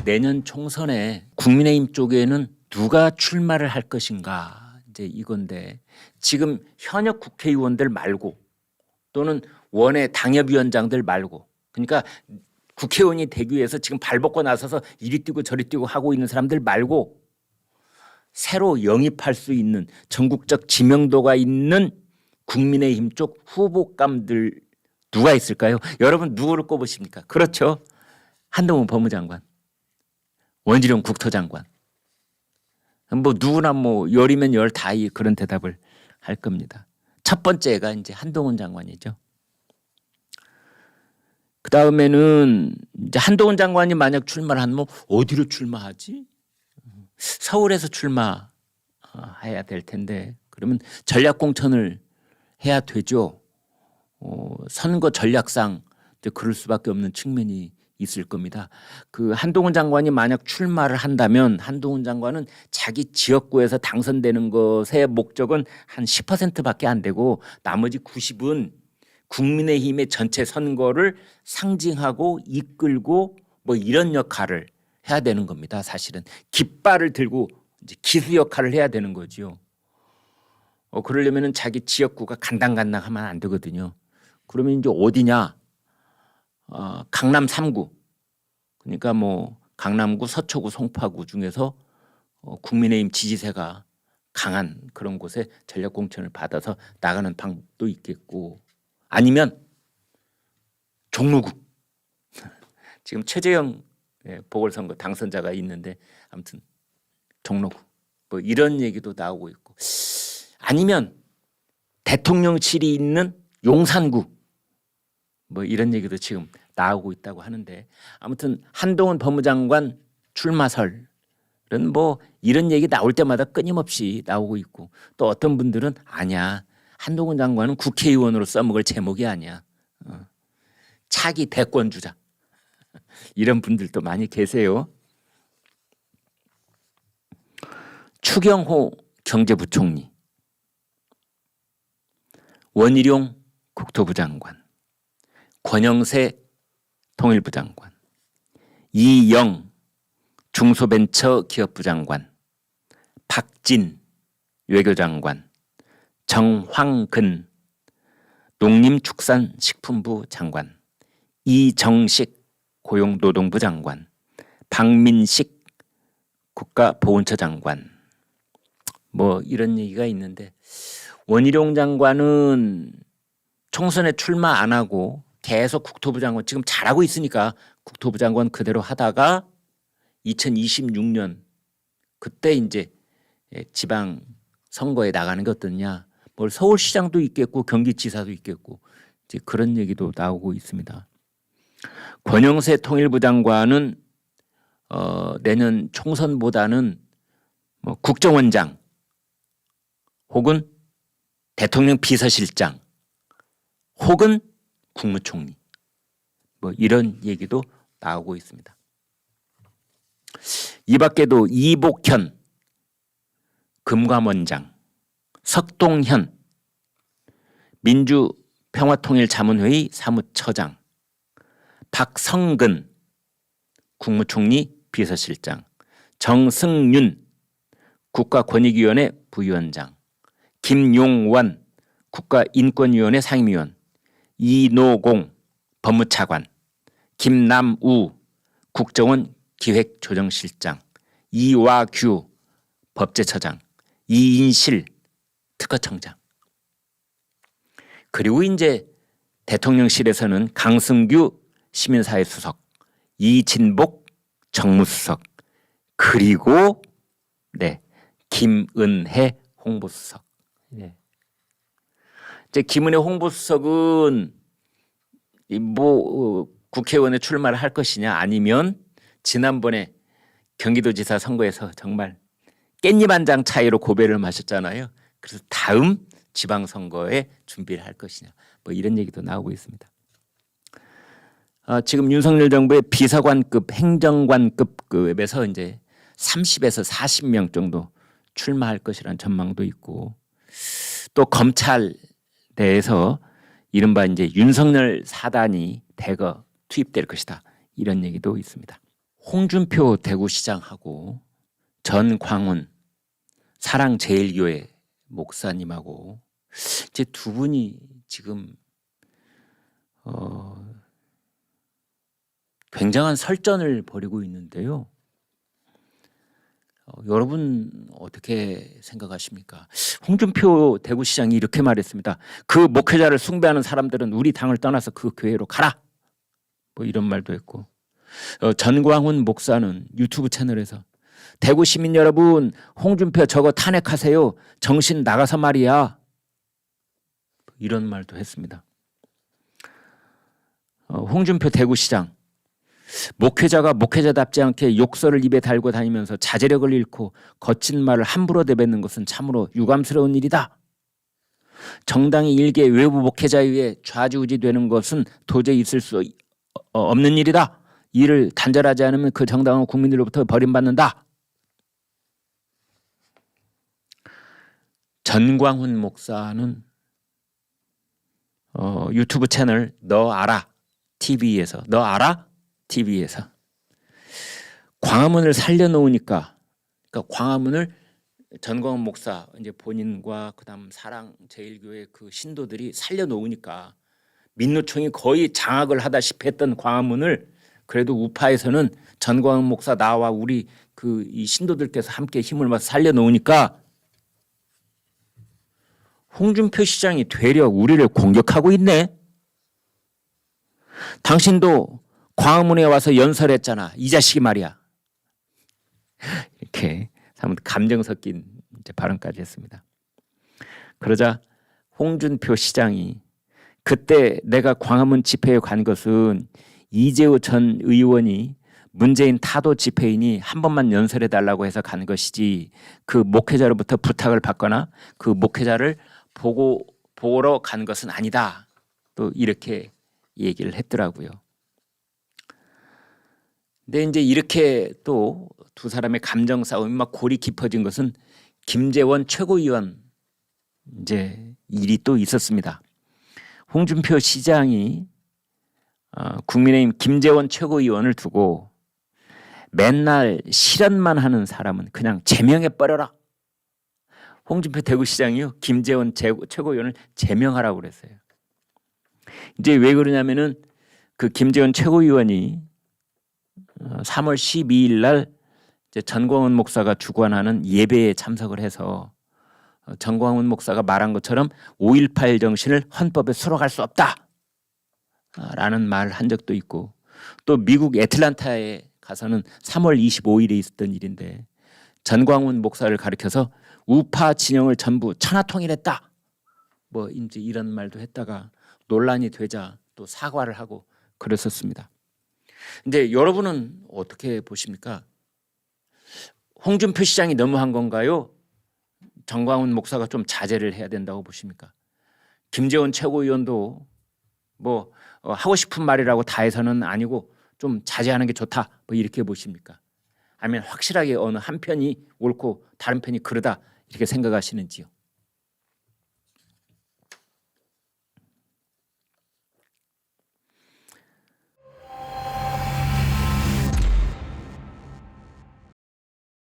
내년 총선에 국민의힘 쪽에는 누가 출마를 할 것인가 이제 이건데 지금 현역 국회의원들 말고 또는 원외 당협위원장들 말고 그러니까 국회의원이 되기 위해서 지금 발벗고 나서서 이리 뛰고 저리 뛰고 하고 있는 사람들 말고 새로 영입할 수 있는 전국적 지명도가 있는 국민의힘 쪽 후보감들 누가 있을까요? 여러분 누구를 꼽으십니까? 그렇죠. 한동훈 법무장관, 원희룡 국토장관. 뭐 누구나 뭐 열이면 열 다 그런 대답을 할 겁니다. 첫 번째가 이제 한동훈 장관이죠. 그 다음에는 이제 한동훈 장관이 만약 출마를 하면 어디로 출마하지? 서울에서 출마해야 될 텐데 그러면 전략공천을 해야 되죠. 선거 전략상 이제 그럴 수밖에 없는 측면이 있을 겁니다. 그 한동훈 장관이 만약 출마를 한다면 한동훈 장관은 자기 지역구에서 당선되는 것의 목적은 한 10%밖에 안 되고 나머지 90은 국민의힘의 전체 선거를 상징하고 이끌고 뭐 이런 역할을 해야 되는 겁니다. 사실은 깃발을 들고 이제 기수 역할을 해야 되는 거죠. 그러려면은 자기 지역구가 간당간당하면 안 되거든요. 그러면 이제 어디냐? 강남 3구. 그러니까 뭐 강남구, 서초구, 송파구 중에서 국민의힘 지지세가 강한 그런 곳에 전략 공천을 받아서 나가는 방법도 있겠고 아니면 종로구. 지금 최재형 보궐선거 당선자가 있는데 아무튼 종로구 뭐 이런 얘기도 나오고 있고 아니면 대통령실이 있는 용산구 뭐 이런 얘기도 지금 나오고 있다고 하는데 아무튼 한동훈 법무장관 출마설은 뭐 이런 얘기 나올 때마다 끊임없이 나오고 있고 또 어떤 분들은 아니야 한동훈 장관은 국회의원으로 써먹을 제목이 아니야 차기 대권주자 이런 분들도 많이 계세요. 추경호 경제부총리, 원희룡 국토부 장관, 권영세 통일부 장관, 이영 중소벤처기업부 장관, 박진 외교장관, 정황근 농림축산식품부 장관, 이정식 고용노동부 장관, 박민식 국가보훈처 장관 뭐 이런 얘기가 있는데 원희룡 장관은 총선에 출마 안 하고 계속 국토부 장관 지금 잘하고 있으니까 국토부 장관 그대로 하다가 2026년 그때 이제 지방 선거에 나가는 게 어떠냐. 뭐 서울시장도 있겠고 경기지사도 있겠고 이제 그런 얘기도 나오고 있습니다. 권영세 통일부 장관은 내년 총선보다는 뭐 국정원장 혹은 대통령 비서실장 혹은 국무총리 뭐 이런 얘기도 나오고 있습니다. 이 밖에도 이복현 금감원장, 석동현 민주평화통일자문회의 사무처장, 박성근 국무총리 비서실장, 정승윤 국가권익위원회 부위원장, 김용원 국가인권위원회 상임위원, 이노공 법무차관, 김남우 국정원 기획조정실장, 이화규 법제처장, 이인실 특허청장. 그리고 이제 대통령실에서는 강승규 시민사회 수석, 이진복 정무수석, 그리고 김은혜 홍보수석. 이제 김은혜 홍보수석은 뭐 국회의원에 출마를 할 것이냐 아니면 지난번에 경기도지사 선거에서 정말 깻잎 한 장 차이로 고배를 마셨잖아요. 그래서 다음 지방선거에 준비를 할 것이냐 뭐 이런 얘기도 나오고 있습니다. 지금 윤석열 정부의 비서관급 행정관급급에서 이제 30에서 40명 정도 출마할 것이라는 전망도 있고 또 검찰 내에서 이른바 이제 윤석열 사단이 대거 투입될 것이다 이런 얘기도 있습니다. 홍준표 대구시장하고 전광훈 사랑제일교회 목사님하고 이제 두 분이 지금 굉장한 설전을 벌이고 있는데요. 여러분 어떻게 생각하십니까? 홍준표 대구시장이 이렇게 말했습니다. 그 목회자를 숭배하는 사람들은 우리 당을 떠나서 그 교회로 가라. 뭐 이런 말도 했고, 전광훈 목사는 유튜브 채널에서 대구 시민 여러분, 홍준표 저거 탄핵하세요. 정신 나가서 말이야. 이런 말도 했습니다. 홍준표 대구시장, 목회자가 목회자답지 않게 욕설을 입에 달고 다니면서 자제력을 잃고 거친 말을 함부로 내뱉는 것은 참으로 유감스러운 일이다. 정당이 일개 외부 목회자에 의해 좌지우지되는 것은 도저히 있을 수 없는 일이다. 이를 단절하지 않으면 그 정당은 국민들로부터 버림받는다. 전광훈 목사는 유튜브 채널 너 알아 TV에서 광화문을 살려놓으니까, 그러니까 광화문을 전광훈 목사 이제 본인과 그다음 사랑제일교회 그 신도들이 살려놓으니까 민노총이 거의 장악을 하다시피 했던 광화문을 그래도 우파에서는 전광훈 목사 나와 우리 그 이 신도들께서 함께 힘을 모아서 살려놓으니까 홍준표 시장이 되려 우리를 공격하고 있네. 당신도 광화문에 와서 연설했잖아. 이 자식이 말이야. 이렇게 감정 섞인 발언까지 했습니다. 그러자 홍준표 시장이 그때 내가 광화문 집회에 간 것은 이재호 전 의원이 문재인 타도 집회이니 한 번만 연설해달라고 해서 간 것이지 그 목회자로부터 부탁을 받거나 그 목회자를 보러 간 것은 아니다. 또 이렇게 얘기를 했더라고요. 근데 이제 이렇게 또 두 사람의 감정 싸움이 막 골이 깊어진 것은 김재원 최고위원 이제 일이 또 있었습니다. 홍준표 시장이 국민의힘 김재원 최고위원을 두고 맨날 실언만 하는 사람은 그냥 제명해 버려라. 홍준표 대구시장이요 김재원 최고위원을 제명하라고 그랬어요. 이제 왜 그러냐면은 그 김재원 최고위원이 3월 12일 날 이제 전광훈 목사가 주관하는 예배에 참석을 해서 전광훈 목사가 말한 것처럼 5.18 정신을 헌법에 수록할 수 없다 라는 말을 한 적도 있고, 또 미국 애틀랜타에 가서는 3월 25일에 있었던 일인데 전광훈 목사를 가리켜서 우파 진영을 전부 천하통일했다 뭐 이제 이런 말도 했다가 논란이 되자 또 사과를 하고 그랬었습니다. 근데 여러분은 어떻게 보십니까? 홍준표 시장이 너무한 건가요? 전광훈 목사가 좀 자제를 해야 된다고 보십니까? 김재원 최고위원도 뭐 하고 싶은 말이라고 다 해서는 아니고 좀 자제하는 게 좋다 뭐 이렇게 보십니까? 아니면 확실하게 어느 한 편이 옳고 다른 편이 그르다 이렇게 생각하시는지요?